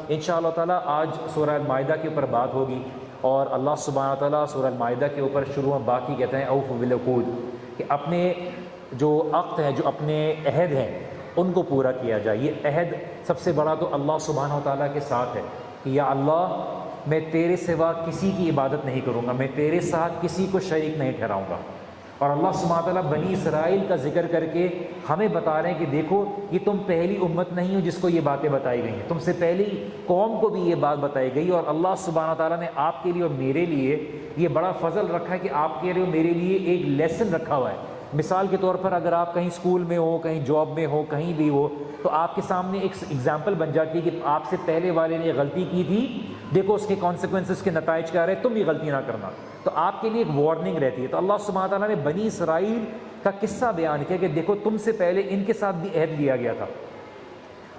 انشاءاللہ تعالیٰ آج سورہ المائدہ کے اوپر بات ہوگی، اور اللہ سبحانہ تعالیٰ سورہ المائدہ کے اوپر شروع میں باقی کہتے ہیں اوفوا بالعقود، کہ اپنے جو عقد ہیں، جو اپنے عہد ہیں، ان کو پورا کیا جائے۔ یہ عہد سب سے بڑا تو اللہ سبحانہ تعالیٰ کے ساتھ ہے کہ یا اللہ میں تیرے سوا کسی کی عبادت نہیں کروں گا، میں تیرے ساتھ کسی کو شریک نہیں ٹھہراؤں گا۔ اور اللہ سبحانہ تعالیٰ بنی اسرائیل کا ذکر کر کے ہمیں بتا رہے ہیں کہ دیکھو یہ تم پہلی امت نہیں ہو جس کو یہ باتیں بتائی گئی ہیں، تم سے پہلی قوم کو بھی یہ بات بتائی گئی، اور اللہ سبحانہ تعالیٰ نے آپ کے لیے اور میرے لیے یہ بڑا فضل رکھا ہے کہ آپ کے لیے اور میرے لیے ایک لیسن رکھا ہوا ہے۔ مثال کے طور پر اگر آپ کہیں اسکول میں ہو، کہیں جاب میں ہو، کہیں بھی ہو، تو آپ کے سامنے ایک ایگزامپل بن جاتی ہے کہ آپ سے پہلے والے نے یہ غلطی کی تھی، دیکھو اس کے کانسیکوینسز کے نتائج کیا رہے، تم یہ غلطی نہ کرنا، تو آپ کے لیے ایک وارننگ رہتی ہے۔ تو اللہ سبحانہ تعالیٰ نے بنی اسرائیل کا قصہ بیان کیا کہ دیکھو تم سے پہلے ان کے ساتھ بھی عہد لیا گیا تھا،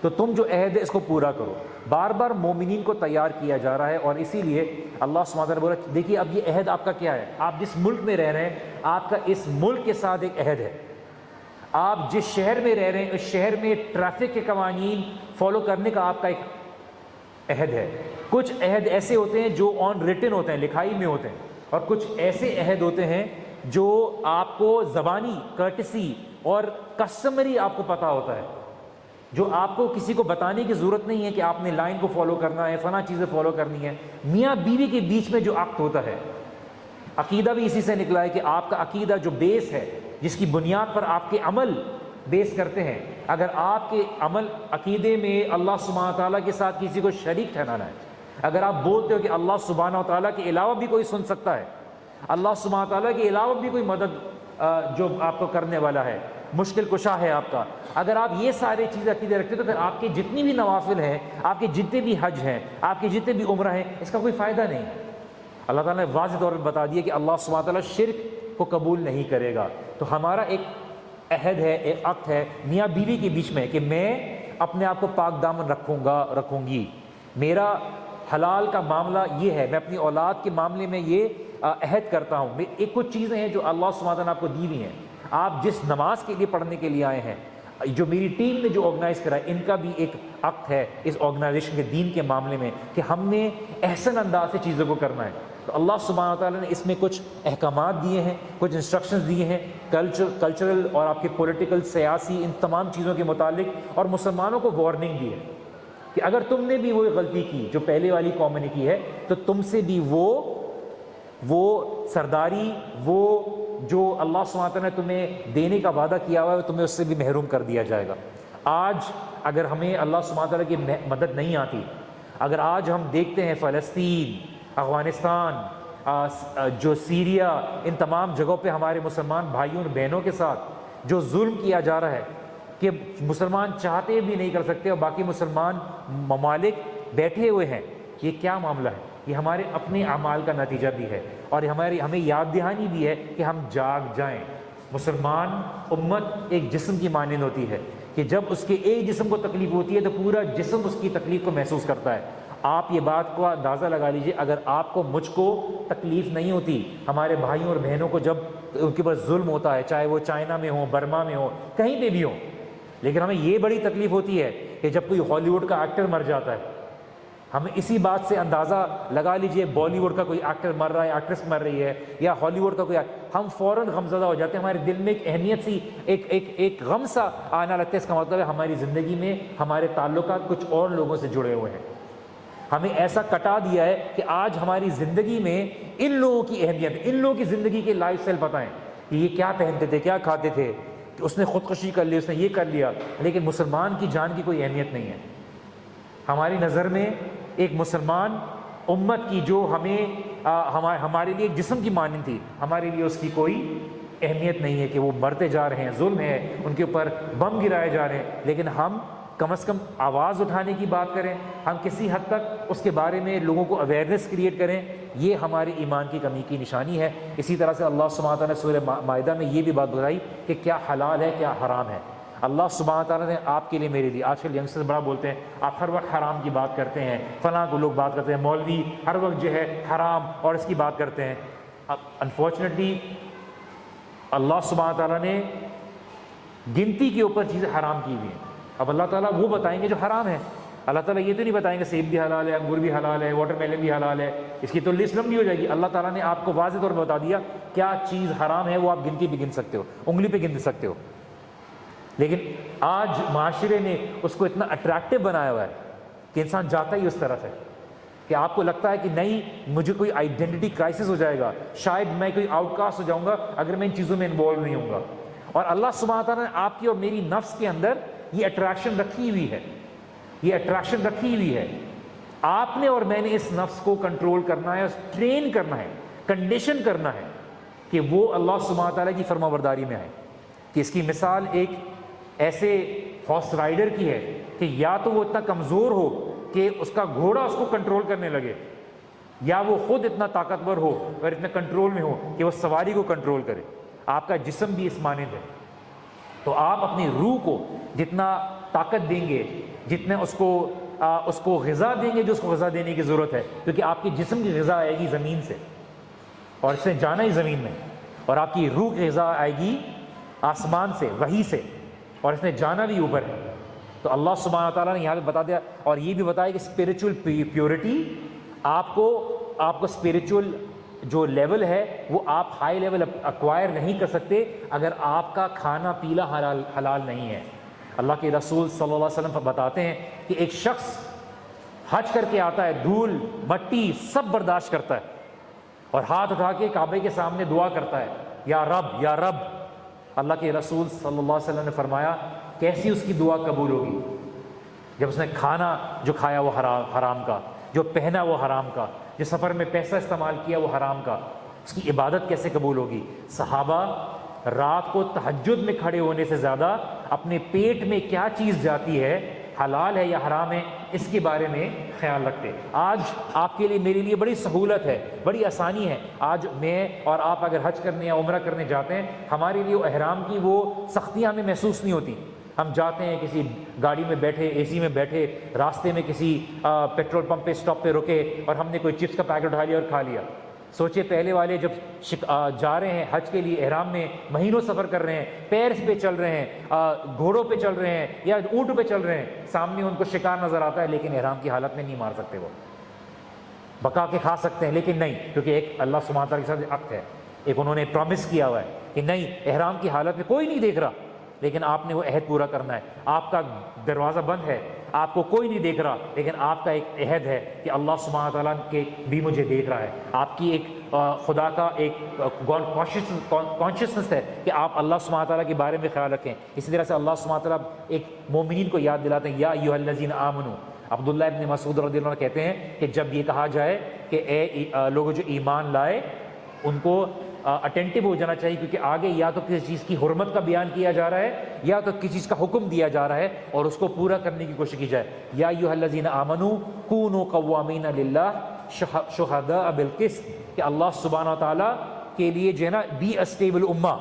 تو تم جو عہد ہے اس کو پورا کرو۔ بار بار مومنین کو تیار کیا جا رہا ہے، اور اسی لیے اللہ سبحانہ تعالیٰ نے بولا دیکھیے اب یہ عہد آپ کا کیا ہے، آپ جس ملک میں رہ رہے ہیں آپ کا اس ملک کے ساتھ ایک عہد ہے، آپ جس شہر میں رہ رہے ہیں اس شہر میں ٹریفک کے قوانین فالو کرنے کا آپ کا ایک عہد ہے۔ کچھ عہد ایسے ہوتے ہیں جو آن ریٹن ہوتے ہیں، لکھائی میں ہوتے ہیں، اور کچھ ایسے عہد ہوتے ہیں جو آپ کو زبانی کرٹسی اور کسٹمری آپ کو پتہ ہوتا ہے، جو آپ کو کسی کو بتانے کی ضرورت نہیں ہے کہ آپ نے لائن کو فالو کرنا ہے، فلاں چیزیں فالو کرنی ہے۔ میاں بیوی کے بیچ میں جو عقد ہوتا ہے، عقیدہ بھی اسی سے نکلا ہے کہ آپ کا عقیدہ جو بیس ہے، جس کی بنیاد پر آپ کے عمل بیس کرتے ہیں، اگر آپ کے عمل عقیدے میں اللہ سبحانہ تعالیٰ کے ساتھ کسی کو شریک ٹھہرانا ہے، اگر آپ بولتے ہو کہ اللہ سبحانہ تعالیٰ کے علاوہ بھی کوئی سن سکتا ہے، اللہ سبحانہ تعالیٰ کے علاوہ بھی کوئی مدد جو آپ کو کرنے والا ہے، مشکل کشا ہے آپ کا، اگر آپ یہ سارے چیزیں عقیدے رکھتے تو پھر آپ کے جتنی بھی نوافل ہیں، آپ کے جتنے بھی حج ہیں، آپ کے جتنے بھی عمرہ ہیں، اس کا کوئی فائدہ نہیں۔ اللہ تعالیٰ نے واضح طور پر بتا دیا کہ اللہ سبحانہ تعالیٰ شرک کو قبول نہیں کرے گا۔ تو ہمارا ایک عہد ہے، ایک عقد ہے میاں بیوی کے بیچ میں کہ میں اپنے آپ کو پاک دامن رکھوں گی، میرا حلال کا معاملہ یہ ہے، میں اپنی اولاد کے معاملے میں یہ عہد کرتا ہوں۔ ایک کچھ چیزیں ہیں جو اللہ سبحانہ تعالیٰ نے آپ کو دی ہوئی ہیں، آپ جس نماز کے لیے پڑھنے کے لیے آئے ہیں، جو میری ٹیم نے جو آرگنائز کرا ہے، ان کا بھی ایک عقد ہے اس آرگنائزیشن کے دین کے معاملے میں کہ ہم نے احسن انداز سے چیزوں کو کرنا ہے۔ تو اللہ سبحانہ تعالیٰ نے اس میں کچھ احکامات دیے ہیں، کچھ انسٹرکشنز دیے ہیں کلچرل اور آپ کے پولیٹیکل، سیاسی، ان تمام چیزوں کے متعلق، اور مسلمانوں کو وارننگ دی ہے کہ اگر تم نے بھی وہ غلطی کی جو پہلے والی قوم نے کی ہے تو تم سے بھی وہ سرداری، وہ جو اللہ سبحانہ تعالیٰ نے تمہیں دینے کا وعدہ کیا ہوا ہے تمہیں اس سے بھی محروم کر دیا جائے گا۔ آج اگر ہمیں اللہ سبحانہ تعالیٰ کی مدد نہیں آتی، اگر آج ہم دیکھتے ہیں فلسطین، افغانستان، جو سیریا، ان تمام جگہوں پہ ہمارے مسلمان بھائیوں اور بہنوں کے ساتھ جو ظلم کیا جا رہا ہے کہ مسلمان چاہتے بھی نہیں کر سکتے اور باقی مسلمان ممالک بیٹھے ہوئے ہیں، یہ کیا معاملہ ہے؟ یہ ہمارے اپنے اعمال کا نتیجہ بھی ہے، اور ہمیں یاد دہانی بھی ہے کہ ہم جاگ جائیں۔ مسلمان امت ایک جسم کی مانند ہوتی ہے کہ جب اس کے ایک جسم کو تکلیف ہوتی ہے تو پورا جسم اس کی تکلیف کو محسوس کرتا ہے۔ آپ یہ بات کو اندازہ لگا لیجئے، اگر آپ کو، مجھ کو تکلیف نہیں ہوتی، ہمارے بھائیوں اور بہنوں کو جب ان کے پاس ظلم ہوتا ہے، چاہے وہ چائنا میں ہو، برما میں ہو، کہیں پہ بھی ہو، لیکن ہمیں یہ بڑی تکلیف ہوتی ہے کہ جب کوئی ہالی ووڈ کا ایکٹر مر جاتا ہے، ہمیں اسی بات سے اندازہ لگا لیجئے بالی ووڈ کا کوئی ایکٹر مر رہا ہے، ایکٹریس مر رہی ہے، یا ہالی ووڈ کا کوئی، ہم فوراً غمزدہ ہو جاتے ہیں، ہمارے دل میں ایک اہمیت سی، ایک غم سا آنا لگتا ہے۔ اس کا مطلب ہے ہماری زندگی میں ہمارے تعلقات کچھ اور لوگوں سے جڑے ہوئے ہیں، ہمیں ایسا کٹا دیا ہے کہ آج ہماری زندگی میں ان لوگوں کی اہمیت، ان لوگوں کی زندگی کے لائف سٹائل پتہ ہیں کہ یہ کیا پہنتے تھے، کیا کھاتے تھے، کہ اس نے خودکشی کر لی، اس نے یہ کر لیا، لیکن مسلمان کی جان کی کوئی اہمیت نہیں ہے۔ ہماری نظر میں ایک مسلمان امت کی جو ہمارے لیے ایک جسم کی مانند تھی، ہمارے لیے اس کی کوئی اہمیت نہیں ہے کہ وہ مرتے جا رہے ہیں، ظلم ہے، ان کے اوپر بم گرائے جا رہے ہیں، لیکن ہم کم از کم آواز اٹھانے کی بات کریں، ہم کسی حد تک اس کے بارے میں لوگوں کو اویئرنیس کریٹ کریں، یہ ہمارے ایمان کی کمی کی نشانی ہے۔ اسی طرح سے اللہ سبحانہ تعالیٰ نے سورہ مائدہ میں یہ بھی بات بتائی کہ کیا حلال ہے، کیا حرام ہے۔ اللہ سبحانہ تعالیٰ نے آپ کے لیے، میرے لیے، آج کل ینگسٹرز بڑا بولتے ہیں، آپ ہر وقت حرام کی بات کرتے ہیں، فلاں کو لوگ بات کرتے ہیں، مولوی ہر وقت جو ہے حرام اور اس کی بات کرتے ہیں۔ اب انفارچونیٹلی اللہ سبحانہ تعالیٰ نے گنتی کے اوپر چیزیں حرام کی ہوئی ہیں، اب اللہ تعالیٰ وہ بتائیں گے جو حرام ہے۔ اللہ تعالیٰ یہ تو نہیں بتائیں گے سیب بھی حلال ہے، انگور بھی حلال ہے، واٹر میلن بھی حلال ہے، اس کی تو لسٹ لمبی ہو جائے گی۔ اللہ تعالیٰ نے آپ کو واضح طور پر بتا دیا کیا چیز حرام ہے، وہ آپ گنتی پہ گن سکتے ہو، انگلی پہ گن سکتے ہو۔ لیکن آج معاشرے نے اس کو اتنا اٹریکٹیو بنایا ہوا ہے کہ انسان جاتا ہی اس طرف ہے کہ آپ کو لگتا ہے کہ نہیں مجھے کوئی آئیڈینٹی کرائسس ہو جائے گا، شاید میں کوئی آؤٹ کاسٹ ہو جاؤں گا اگر میں ان چیزوں میں انوالو نہیں ہوں گا۔ اور اللہ سبحانہ تعالیٰ نے آپ کی اور میری نفس کے اندر یہ اٹریکشن رکھی ہوئی ہے، یہ اٹریکشن رکھی ہوئی ہے۔ آپ نے اور میں نے اس نفس کو کنٹرول کرنا ہے، ٹرین کرنا ہے، کنڈیشن کرنا ہے کہ وہ اللہ سبحانہ تعالیٰ کی فرما برداری میں آئے۔ کہ اس کی مثال ایک ایسے ہارس رائڈر کی ہے کہ یا تو وہ اتنا کمزور ہو کہ اس کا گھوڑا اس کو کنٹرول کرنے لگے، یا وہ خود اتنا طاقتور ہو اور اتنا کنٹرول میں ہو کہ وہ سواری کو کنٹرول کرے۔ آپ کا جسم بھی اس مانند ہے۔ تو آپ اپنی روح کو جتنا طاقت دیں گے، جتنے اس کو غذا دیں گے جو اس کو غذا دینے کی ضرورت ہے، کیونکہ آپ کے جسم کی غذا آئے گی زمین سے اور اس نے جانا ہی زمین میں، اور آپ کی روح کی غذا آئے گی آسمان سے، وحی سے، اور اس نے جانا بھی اوپر ہے۔ تو اللہ سبحانہ تعالیٰ نے یہاں پہ بتا دیا، اور یہ بھی بتایا کہ اسپریچول پیورٹی آپ کو اسپریچول جو لیول ہے وہ آپ ہائی لیول ایکوائر نہیں کر سکتے اگر آپ کا کھانا پینا حلال نہیں ہے۔ اللہ کے رسول صلی اللہ علیہ وسلم بتاتے ہیں کہ ایک شخص حج کر کے آتا ہے، دھول مٹی سب برداشت کرتا ہے اور ہاتھ اٹھا کے کعبے کے سامنے دعا کرتا ہے، یا رب یا رب۔ اللہ کے رسول صلی اللہ علیہ وسلم نے فرمایا کیسی اس کی دعا قبول ہوگی جب اس نے کھانا جو کھایا وہ حرام کا، جو پہنا وہ حرام کا، جو سفر میں پیسہ استعمال کیا وہ حرام کا، اس کی عبادت کیسے قبول ہوگی؟ صحابہ رات کو تہجد میں کھڑے ہونے سے زیادہ اپنے پیٹ میں کیا چیز جاتی ہے، حلال ہے یا حرام ہے، اس کے بارے میں خیال رکھتے۔ آج آپ کے لیے میرے لیے بڑی سہولت ہے، بڑی آسانی ہے۔ آج میں اور آپ اگر حج کرنے یا عمرہ کرنے جاتے ہیں، ہمارے لیے احرام کی وہ سختیاں ہمیں محسوس نہیں ہوتی۔ ہم جاتے ہیں کسی گاڑی میں بیٹھے، اے سی میں بیٹھے، راستے میں کسی پیٹرول پمپ پہ اسٹاپ پہ رکے اور ہم نے کوئی چپس کا پیکٹ اٹھا لیا اور کھا لیا۔ سوچے پہلے والے جب جا رہے ہیں حج کے لیے احرام میں، مہینوں سفر کر رہے ہیں، پیرس پہ چل رہے ہیں، گھوڑوں پہ چل رہے ہیں یا اونٹ پہ چل رہے ہیں، سامنے ان کو شکار نظر آتا ہے لیکن احرام کی حالت میں نہیں مار سکتے، وہ بکا کے کھا سکتے ہیں لیکن نہیں، کیونکہ ایک اللہ سبحانہ تعالیٰ کے ساتھ عقد ہے، ایک انہوں نے پرومس کیا ہوا ہے کہ نہیں احرام کی حالت میں کوئی نہیں دیکھ رہا لیکن آپ نے وہ عہد پورا کرنا ہے۔ آپ کا دروازہ بند ہے، آپ کو کوئی نہیں دیکھ رہا لیکن آپ کا ایک عہد ہے کہ اللہ سبحانہ تعالیٰ کے بھی مجھے دیکھ رہا ہے۔ آپ کی ایک خدا کا ایک کانشیسنس ہے کہ آپ اللہ سبحانہ تعالیٰ کے بارے میں خیال رکھیں۔ اسی طرح سے اللہ سبحانہ تعالیٰ ایک مومنین کو یاد دلاتے ہیں، یا ایھا الذین آمنوا۔ عبداللہ ابن مسعود رضی اللہ عنہ کہتے ہیں کہ جب یہ کہا جائے کہ اے لوگوں جو ایمان لائے، ان کو اٹینٹو ہو جانا چاہیے، کیونکہ آگے یا تو کسی چیز کی حرمت کا بیان کیا جا رہا ہے یا تو کسی چیز کا حکم دیا جا رہا ہے اور اس کو پورا کرنے کی کوشش کی جائے۔ یا ایھا الذین آمنوا کونوا قوامین للہ شہداء بالقسط، کہ اللہ سبحانہ تعالیٰ کے لیے جو ہے نا بی اے اسٹیبل امہ،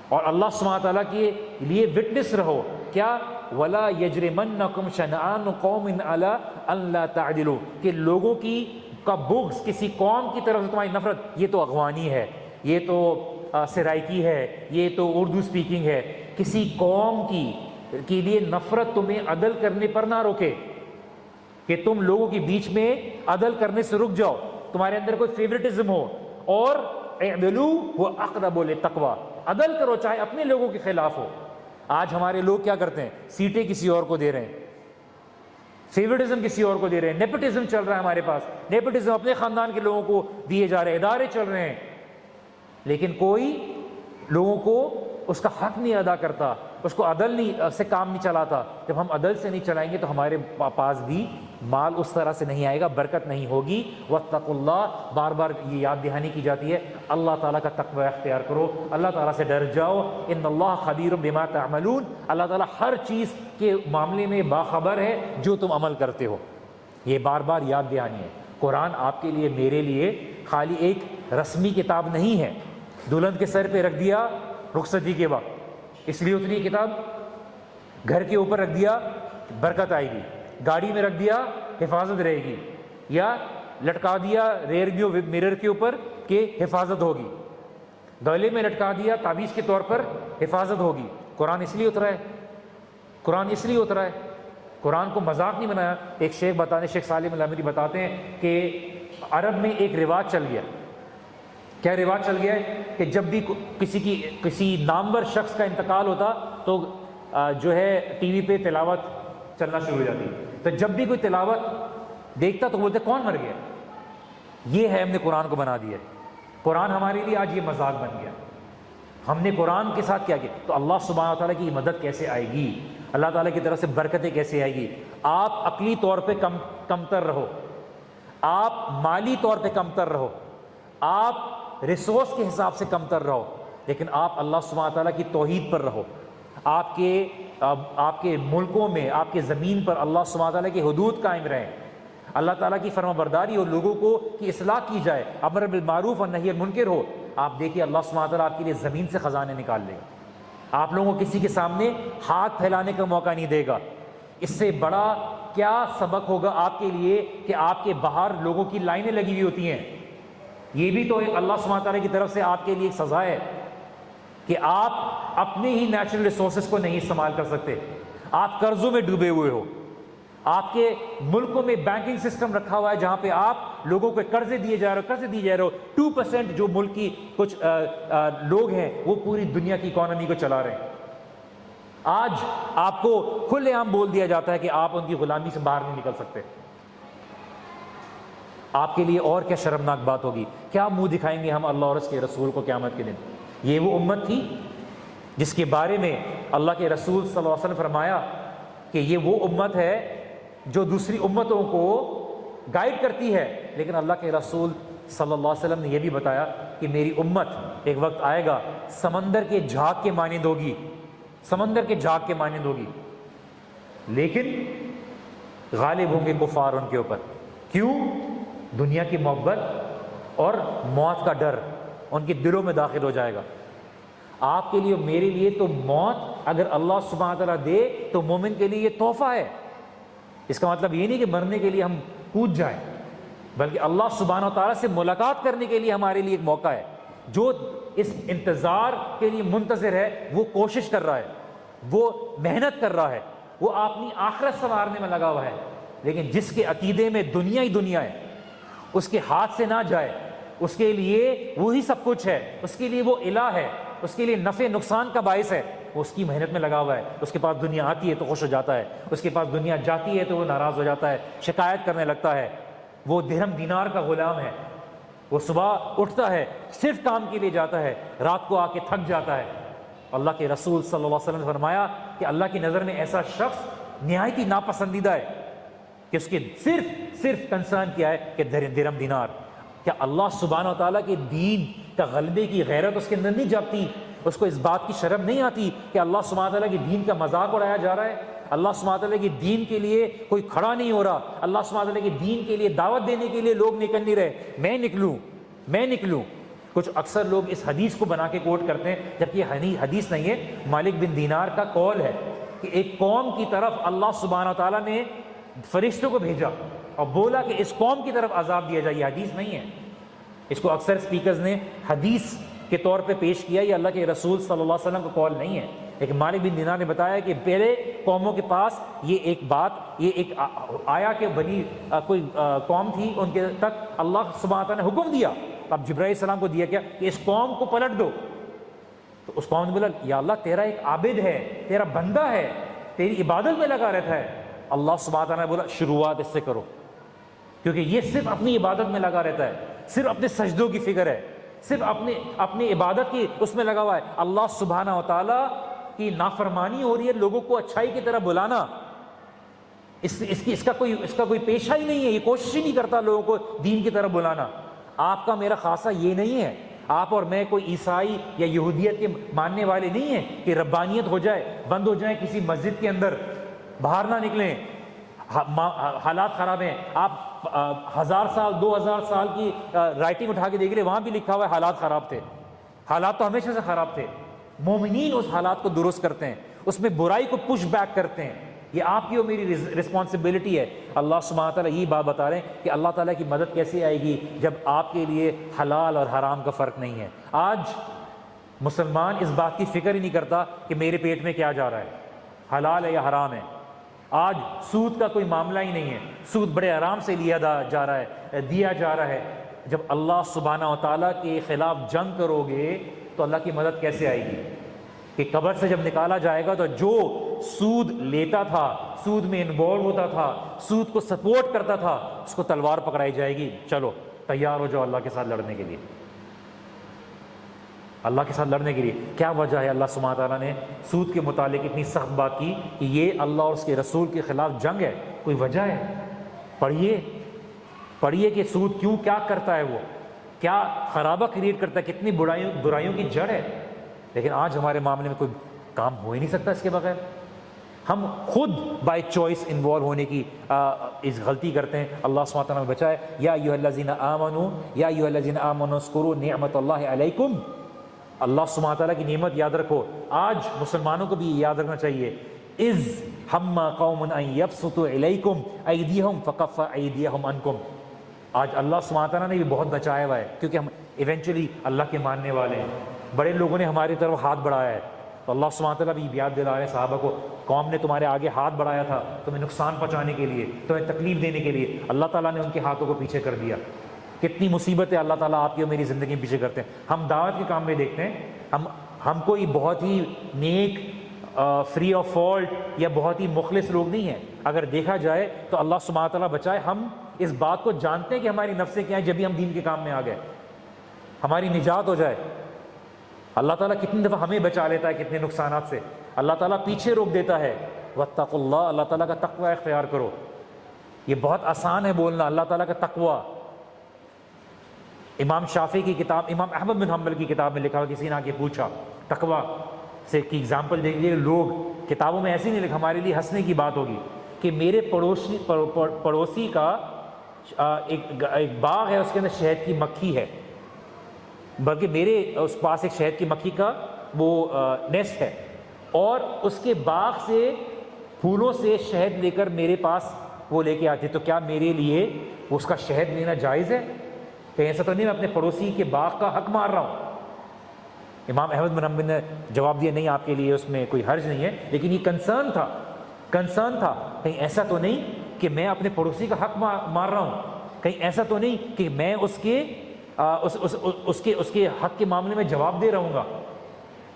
اور اللہ سبحانہ تعالیٰ کے لیے وٹنس رہو۔ کیا؟ ولا یجرمنکم شنآن قوم علی الا تعدلوا، کہ لوگوں کا بغض، کسی قوم کی طرف سے تمہاری نفرت، یہ تو اغوانی ہے، یہ تو سرائکی ہے، یہ تو اردو سپیکنگ ہے، کسی قوم کے لیے نفرت تمہیں عدل کرنے پر نہ روکے کہ تم لوگوں کے بیچ میں عدل کرنے سے رک جاؤ، تمہارے اندر کوئی فیورٹزم ہو، اور اعدلوا هو اقرب للتقوی، عدل کرو چاہے اپنے لوگوں کے خلاف ہو۔ آج ہمارے لوگ کیا کرتے ہیں؟ سیٹیں کسی اور کو دے رہے ہیں، فیورٹزم کسی اور کو دے رہے ہیں، نیپوٹزم چل رہا ہے ہمارے پاس، نیپوٹزم اپنے خاندان کے لوگوں کو دیے جا رہے ہیں، ادارے چل رہے ہیں، لیکن کوئی لوگوں کو اس کا حق نہیں ادا کرتا، اس کو عدل سے کام نہیں چلاتا۔ جب ہم عدل سے نہیں چلائیں گے تو ہمارے پاس بھی مال اس طرح سے نہیں آئے گا، برکت نہیں ہوگی۔ واتقوا اللہ، بار بار یہ یاد دہانی کی جاتی ہے، اللہ تعالیٰ کا تقوی اختیار کرو، اللہ تعالیٰ سے ڈر جاؤ۔ ان اللہ خبیر بما تعملون، اللہ تعالیٰ ہر چیز کے معاملے میں باخبر ہے جو تم عمل کرتے ہو۔ یہ بار بار یاد دہانی ہے۔ قرآن آپ کے لیے میرے لیے خالی ایک رسمی کتاب نہیں ہے، دلہن کے سر پہ رکھ دیا رخصتی کے وقت اس لیے اتنی کتاب، گھر کے اوپر رکھ دیا برکت آئے گی، گاڑی میں رکھ دیا حفاظت رہے گی، یا لٹکا دیا ریئر ویو مرر کے اوپر کہ حفاظت ہوگی، گلے میں لٹکا دیا تعویذ کے طور پر حفاظت ہوگی۔ قرآن اس لیے اترا ہے، قرآن اس لیے اترا ہے، قرآن کو مذاق نہیں بنایا۔ ایک شیخ بتاتے، شیخ سالم الامری بتاتے ہیں کہ عرب میں ایک رواج چل گیا۔ کیا رواج چل گیا ہے کہ جب بھی کسی نامور شخص کا انتقال ہوتا تو جو ہے ٹی وی پہ تلاوت چلنا شروع ہو جاتی، تو جب بھی کوئی تلاوت دیکھتا تو بولتے کون مر گیا؟ یہ ہے ہم نے قرآن کو بنا دیا ہے۔ قرآن ہمارے لیے آج یہ مذاق بن گیا۔ ہم نے قرآن کے ساتھ کیا کیا؟ تو اللہ سبحانہ و تعالیٰ کی مدد کیسے آئے گی، اللہ تعالیٰ کی طرف سے برکتیں کیسے آئے گی؟ آپ عقلی طور پہ کمتر رہو، آپ مالی طور پہ کمتر رہو، آپ ریسورس کے حساب سے کمتر رہو، لیکن آپ اللہ سبحانہ و تعالیٰ کی توحید پر رہو۔ آپ کے ملکوں میں، آپ کے زمین پر اللہ سبحانہ و تعالیٰ کی حدود قائم رہیں، اللہ تعالیٰ کی فرما برداری اور لوگوں کو کی اصلاح کی جائے، امر بالمعروف اور نہی عن المنکر ہو۔ آپ دیکھیے اللہ سبحانہ و تعالیٰ آپ کے لیے زمین سے خزانے نکال لے گا، آپ لوگوں کو کسی کے سامنے ہاتھ پھیلانے کا موقع نہیں دے گا۔ اس سے بڑا کیا سبق ہوگا آپ کے لیے کہ آپ کے باہر لوگوں کی لائنیں لگی ہوئی ہوتی ہیں؟ یہ بھی تو ایک اللہ سبحانہ تعالیٰ کی طرف سے آپ کے لیے ایک سزا ہے کہ آپ اپنے ہی نیچرل ریسورسز کو نہیں استعمال کر سکتے، آپ قرضوں میں ڈوبے ہوئے ہو، آپ کے ملکوں میں بینکنگ سسٹم رکھا ہوا ہے جہاں پہ آپ لوگوں کو قرضے دیے جا رہے ہو۔ 2% جو ملک کی کچھ لوگ ہیں وہ پوری دنیا کی اکانومی کو چلا رہے ہیں۔ آج آپ کو کھلے عام بول دیا جاتا ہے کہ آپ ان کی غلامی سے باہر نہیں نکل سکتے۔ آپ کے لیے اور کیا شرمناک بات ہوگی؟ کیا منہ دکھائیں گے ہم اللہ اور اس کے رسول کو قیامت کے دن؟ یہ وہ امت تھی جس کے بارے میں اللہ کے رسول صلی اللہ علیہ وسلم فرمایا کہ یہ وہ امت ہے جو دوسری امتوں کو گائیڈ کرتی ہے، لیکن اللہ کے رسول صلی اللہ علیہ وسلم نے یہ بھی بتایا کہ میری امت ایک وقت آئے گا سمندر کے جھاگ کے مانند ہوگی، سمندر کے جھاگ کے مانند ہوگی، لیکن غالب ہوں گے کفار ان کے اوپر۔ کیوں؟ دنیا کی محبت اور موت کا ڈر ان کے دلوں میں داخل ہو جائے گا۔ آپ کے لیے اور میرے لیے تو موت اگر اللہ سبحانہ تعالیٰ دے تو مومن کے لیے یہ تحفہ ہے۔ اس کا مطلب یہ نہیں کہ مرنے کے لیے ہم کود جائیں، بلکہ اللہ سبحانہ تعالیٰ سے ملاقات کرنے کے لیے ہمارے لیے ایک موقع ہے۔ جو اس انتظار کے لیے منتظر ہے وہ کوشش کر رہا ہے، وہ محنت کر رہا ہے، وہ اپنی آخرت سنوارنے میں لگا ہوا ہے، لیکن جس کے عقیدے میں دنیا ہی دنیا ہے، اس کے ہاتھ سے نہ جائے، اس کے لیے وہی سب کچھ ہے، اس کے لیے وہ الہ ہے، اس کے لیے نفع نقصان کا باعث ہے، وہ اس کی محنت میں لگا ہوا ہے۔ اس کے پاس دنیا آتی ہے تو خوش ہو جاتا ہے، اس کے پاس دنیا جاتی ہے تو وہ ناراض ہو جاتا ہے، شکایت کرنے لگتا ہے۔ وہ درہم دینار کا غلام ہے، وہ صبح اٹھتا ہے صرف کام کے لیے جاتا ہے، رات کو آ کے تھک جاتا ہے۔ اللہ کے رسول صلی اللہ علیہ وسلم نے فرمایا کہ اللہ کی نظر میں ایسا شخص نہایت ہی ناپسندیدہ ہے کہ اس کے صرف کنسرن کیا ہے کہ درہم دینار۔ کیا اللہ سبحانہ و تعالیٰ کے دین کا غلبے کی غیرت اس کے اندر نہیں جاتی؟ اس کو اس بات کی شرم نہیں آتی کہ اللہ سبحانہ تعالیٰ کے دین کا مذاق اڑایا جا رہا ہے، اللہ سبحانہ تعالیٰ کے دین کے لیے کوئی کھڑا نہیں ہو رہا، اللہ سبحانہ تعالیٰ کے دین کے لیے دعوت دینے کے لیے لوگ نکل نہیں رہے؟ میں نکلوں۔ کچھ اکثر لوگ اس حدیث کو بنا کے کوٹ کرتے ہیں، جبکہ یہ حدیث نہیں ہے، مالک بن دینار کا قول ہے کہ ایک قوم کی طرف اللہ سبحانہ تعالیٰ نے فرشتوں کو بھیجا اور بولا کہ اس قوم کی طرف عذاب دیا جائے۔ یہ حدیث نہیں ہے، اس کو اکثر اسپیکرز نے حدیث کے طور پہ پیش کیا، یہ اللہ کے رسول صلی اللہ علیہ وسلم کا قول نہیں ہے۔ لیکن مالک بن دینار نے بتایا کہ پہلے قوموں کے پاس یہ ایک آیا کہ بنی کوئی قوم تھی، ان کے تک اللہ سبحانہ تعالیٰ نے حکم دیا، اب جبرائیل السلام کو دیا کیا کہ اس قوم کو پلٹ دو۔ تو اس قوم نے بولا یا اللہ تیرا ایک عابد ہے، تیرا بندہ ہے، تیری عبادت میں لگا رہتا ہے۔ اللہ سبحانہ تعالیٰ نے بولا شروعات اس سے کرو، کیونکہ یہ صرف اپنی عبادت میں لگا رہتا ہے، صرف اپنے سجدوں کی فکر ہے، صرف اپنی عبادت کی اس میں لگا ہوا ہے۔ اللہ سبحانہ و تعالیٰ کی نافرمانی ہو رہی ہے، لوگوں کو اچھائی کی طرف بلانا، اس کا کوئی پیشہ ہی نہیں ہے، یہ کوشش ہی نہیں کرتا لوگوں کو دین کی طرف بلانا۔ آپ کا میرا خاصہ یہ نہیں ہے، آپ اور میں کوئی عیسائی یا یہودیت کے ماننے والے نہیں ہیں کہ ربانیت ہو جائے، بند ہو جائیں کسی مسجد کے اندر، باہر نہ نکلیں، حالات خراب ہیں۔ آپ 1000 سال 2000 سال کی رائٹنگ اٹھا کے دیکھ رہے، وہاں بھی لکھا ہوا ہے حالات خراب تھے۔ حالات تو ہمیشہ سے خراب تھے، مومنین اس حالات کو درست کرتے ہیں، اس میں برائی کو پش بیک کرتے ہیں۔ یہ آپ کی اور میری رسپانسبلٹی ہے۔ اللہ سبحانہ تعالیٰ یہ بات بتا رہے ہیں کہ اللہ تعالیٰ کی مدد کیسے آئے گی جب آپ کے لیے حلال اور حرام کا فرق نہیں ہے۔ آج مسلمان اس بات کی فکر ہی نہیں کرتا کہ میرے پیٹ میں کیا جا رہا ہے، حلال ہے یا حرام ہے۔ آج سود کا کوئی معاملہ ہی نہیں ہے، سود بڑے آرام سے لیا جا رہا ہے، دیا جا رہا ہے۔ جب اللہ سبحانہ و تعالیٰ کے خلاف جنگ کرو گے تو اللہ کی مدد کیسے آئے گی؟ کہ قبر سے جب نکالا جائے گا تو جو سود لیتا تھا، سود میں انوالو ہوتا تھا، سود کو سپورٹ کرتا تھا، اس کو تلوار پکڑائی جائے گی، چلو تیار ہو جاؤ اللہ کے ساتھ لڑنے کے لیے۔ اللہ کے ساتھ لڑنے کے لیے کیا وجہ ہے اللہ سبحانہ تعالیٰ نے سود کے متعلق اتنی سخت بات کی کہ یہ اللہ اور اس کے رسول کے خلاف جنگ ہے؟ کوئی وجہ ہے؟ پڑھیے کہ سود کیوں، کیا کرتا ہے، وہ کیا خرابہ کریٹ کرتا ہے، کتنی برائیوں کی جڑ ہے۔ لیکن آج ہمارے معاملے میں کوئی کام ہو ہی نہیں سکتا اس کے بغیر۔ ہم خود بائی چوائس انوالو ہونے کی اس غلطی کرتے ہیں۔ اللہ سبحانہ تعالیٰ نے بچائے، یا ایھا الذین آمنوا یا ایھا الذین آمنوا اذکروا نعمت اللہ علیکم۔ اللہ سبحانہ تعالیٰ کی نعمت یاد رکھو۔ آج مسلمانوں کو بھی یاد رکھنا چاہیے، اذ ہم قوم ان یبسطوا الیکم ایدیہم فکف ایدیہم عنکم۔ آج اللہ سبحانہ تعالیٰ نے بھی بہت بچایا ہوا ہے، کیونکہ ہم ایونچولی اللہ کے ماننے والے ہیں۔ بڑے لوگوں نے ہماری طرف ہاتھ بڑھایا ہے تو اللہ سبحانہ تعالیٰ بھی یاد دلا رہے ہیں صحابہ کو، قوم نے تمہارے آگے ہاتھ بڑھایا تھا تمہیں نقصان پہنچانے کے لیے، تمہیں تکلیف دینے کے لیے، اللہ تعالیٰ نے ان کے ہاتھوں کو پیچھے کر دیا۔ کتنی مصیبتیں اللہ تعالیٰ آپ کی اور میری زندگی میں پیچھے کرتے ہیں۔ ہم دعوت کے کام میں دیکھتے ہیں، ہم کوئی بہت ہی نیک، فری آف فالٹ یا بہت ہی مخلص لوگ نہیں ہیں۔ اگر دیکھا جائے تو اللہ سبحانہ تعالیٰ بچائے، ہم اس بات کو جانتے ہیں کہ ہماری نفسیں کیا ہیں، جب بھی ہم دین کے کام میں آ گئے ہماری نجات ہو جائے۔ اللہ تعالیٰ کتنی دفعہ ہمیں بچا لیتا ہے کتنے نقصانات سے، اللہ تعالیٰ پیچھے روک دیتا ہے۔ واتقوا اللہ، اللہ تعالیٰ کا تقوی اختیار کرو۔ یہ بہت آسان ہے بولنا، اللہ تعالیٰ کا تقوی۔ امام شافعی کی کتاب، امام احمد بن حنبل کی کتاب میں لکھا ہوا، کسی نے آ کے پوچھا تقوی سے کی ایگزامپل دیکھیے، لوگ کتابوں میں ایسے نہیں لکھا، ہمارے لیے ہنسنے کی بات ہوگی کہ میرے پڑوسی کا ایک باغ ہے، اس کے اندر شہد کی مکھی ہے، بلکہ میرے اس پاس ایک شہد کی مکھی کا وہ نیسٹ ہے، اور اس کے باغ سے پھولوں سے شہد لے کر میرے پاس وہ لے کے آتی، تو کیا میرے لیے اس کا شہد لینا جائز ہے؟ کہیں ایسا تو نہیں میں اپنے پڑوسی کے باغ کا حق مار رہا ہوں؟ امام احمد بن حنبل نے جواب دیا، نہیں، آپ کے لیے اس میں کوئی حرج نہیں ہے، لیکن یہ کنسرن تھا کہیں ایسا تو نہیں کہ میں اپنے پڑوسی کا حق مار رہا ہوں، کہیں ایسا تو نہیں کہ میں اس کے حق کے معاملے میں جواب دے رہوں گا۔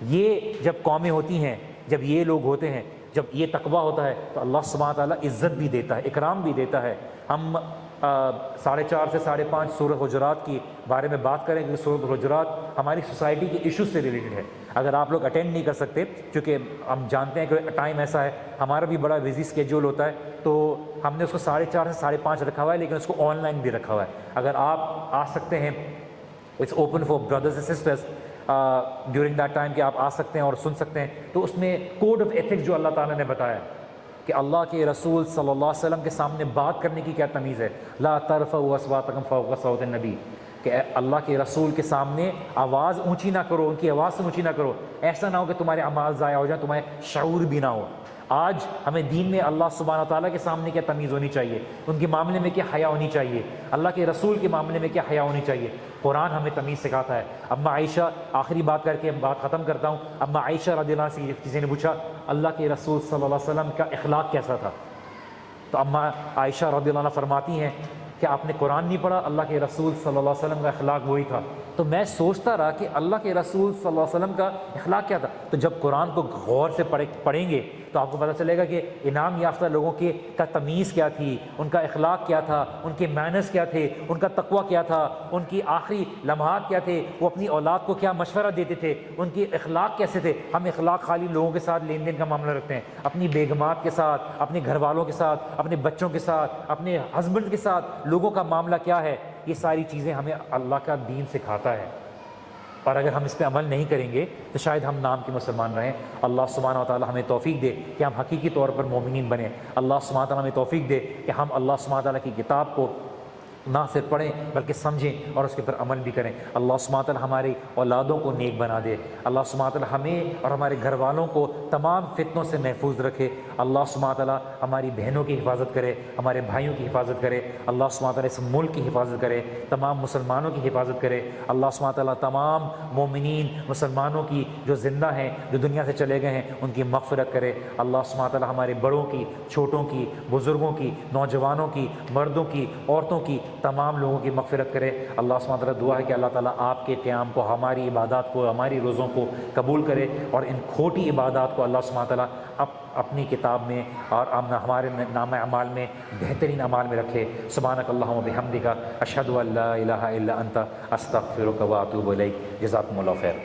یہ جب قومیں ہوتی ہیں، جب یہ لوگ ہوتے ہیں، جب یہ تقوی ہوتا ہے تو اللہ سبحانہ تعالیٰ عزت بھی دیتا ہے، اکرام بھی دیتا ہے۔ ہم 4:30 سے 5:30 سورۃ حجرات کی بارے میں بات کریں کہ سورۃ حجرات ہماری سوسائٹی کے ایشوز سے ریلیٹڈ ہے۔ اگر آپ لوگ اٹینڈ نہیں کر سکتے، کیونکہ ہم جانتے ہیں کہ ٹائم ایسا ہے، ہمارا بھی بڑا بزی اسکیجول ہوتا ہے، تو ہم نے اس کو 4:30 سے 5:30 رکھا ہوا ہے، لیکن اس کو آن لائن بھی رکھا ہوا ہے۔ اگر آپ آ سکتے ہیں، it's open for brothers and sisters during that time کہ آپ آ سکتے ہیں اور سن سکتے ہیں۔ تو اس میں کوڈ آف ایتھکس جو اللہ تعالیٰ نے بتایا کہ اللہ کے رسول صلی اللہ علیہ وسلم کے سامنے بات کرنے کی کیا تمیز ہے، لا ترفعوا اصواتکم فوق صوت النبی، کہ اللہ کے رسول کے سامنے آواز اونچی نہ کرو، ان کی آواز سے اونچی نہ کرو، ایسا نہ ہو کہ تمہارے اعمال ضائع ہو جائیں، تمہیں شعور بھی نہ ہو۔ آج ہمیں دین میں اللہ سبحانہ تعالیٰ کے سامنے کیا تمیز ہونی چاہیے، ان کے معاملے میں کیا حیا ہونی چاہیے، اللہ کے رسول کے معاملے میں کیا حیا ہونی چاہیے، قرآن ہمیں تمیز سکھاتا ہے۔ اما عائشہ، آخری بات کر کے بات ختم کرتا ہوں، اما عائشہ رضی اللہ عنہ سے کسی نے پوچھا اللہ کے رسول صلی اللہ علیہ وسلم کا اخلاق کیسا تھا، تو اما عائشہ رضی اللہ عنہ فرماتی ہیں کہ آپ نے قرآن نہیں پڑھا، اللہ کے رسول صلی اللہ علیہ وسلم کا اخلاق وہی تھا۔ تو میں سوچتا رہا کہ اللہ کے رسول صلی اللہ علیہ وسلم کا اخلاق کیا تھا، تو جب قرآن کو غور سے پڑھیں گے تو آپ کو پتہ چلے گا کہ انعام یافتہ لوگوں کا تمیز کیا تھی، ان کا اخلاق کیا تھا، ان کے مینرز کیا تھے، ان کا تقوی کیا تھا، ان کی آخری لمحات کیا تھے، وہ اپنی اولاد کو کیا مشورہ دیتے تھے، ان کے اخلاق کیسے تھے۔ ہم اخلاق خالی لوگوں کے ساتھ لین دین کا معاملہ رکھتے ہیں، اپنی بیگمات کے ساتھ، اپنے گھر والوں کے ساتھ، اپنے بچوں کے ساتھ، اپنے ہسبینڈ کے ساتھ لوگوں کا معاملہ کیا ہے۔ یہ ساری چیزیں ہمیں اللہ کا دین سکھاتا ہے، اور اگر ہم اس پہ عمل نہیں کریں گے تو شاید ہم نام کے مسلمان رہیں۔ اللہ سبحانہ و تعالی ہمیں توفیق دے کہ ہم حقیقی طور پر مومنین بنیں۔ اللہ سبحانہ و تعالی ہمیں توفیق دے کہ ہم اللہ سبحانہ و تعالی کی کتاب کو نہ صرف پڑھیں بلکہ سمجھیں اور اس کے پر عمل بھی کریں۔ اللہ سبحانہ و تعالی ہماری اولادوں کو نیک بنا دے۔ اللہ سبحانہ و تعالی ہمیں اور ہمارے گھر والوں کو تمام فتنوں سے محفوظ رکھے۔ اللہ سبحانہ تعالیٰ ہماری بہنوں کی حفاظت کرے، ہمارے بھائیوں کی حفاظت کرے، اللہ سبحانہ تعالیٰ اس ملک کی حفاظت کرے، تمام مسلمانوں کی حفاظت کرے، اللہ سبحانہ تعالیٰ تمام مومنین مسلمانوں کی جو زندہ ہیں، جو دنیا سے چلے گئے ہیں، ان کی مغفرت کرے، اللہ سبحانہ تعالیٰ ہمارے بڑوں کی، چھوٹوں کی، بزرگوں کی، نوجوانوں کی، مردوں کی، عورتوں کی، تمام لوگوں کی مغفرت کرے۔ اللہ سبحانہ تعالیٰ دعا ہے کہ اللہ تعالیٰ آپ کے قیام کو، ہماری عبادات کو، ہماری روزوں کو قبول کرے، اور ان کھوٹی عبادات کو اللہ سبحانہ تعالیٰ اپنی کتاب میں اور ہمارے نامہ اعمال میں بہترین اعمال میں رکھے۔ سبحانک اللہم و بحمدک، اشہد ان لا الہ الا انت، استغفرک و اتوب الیک۔ جزاکم اللہ خیر۔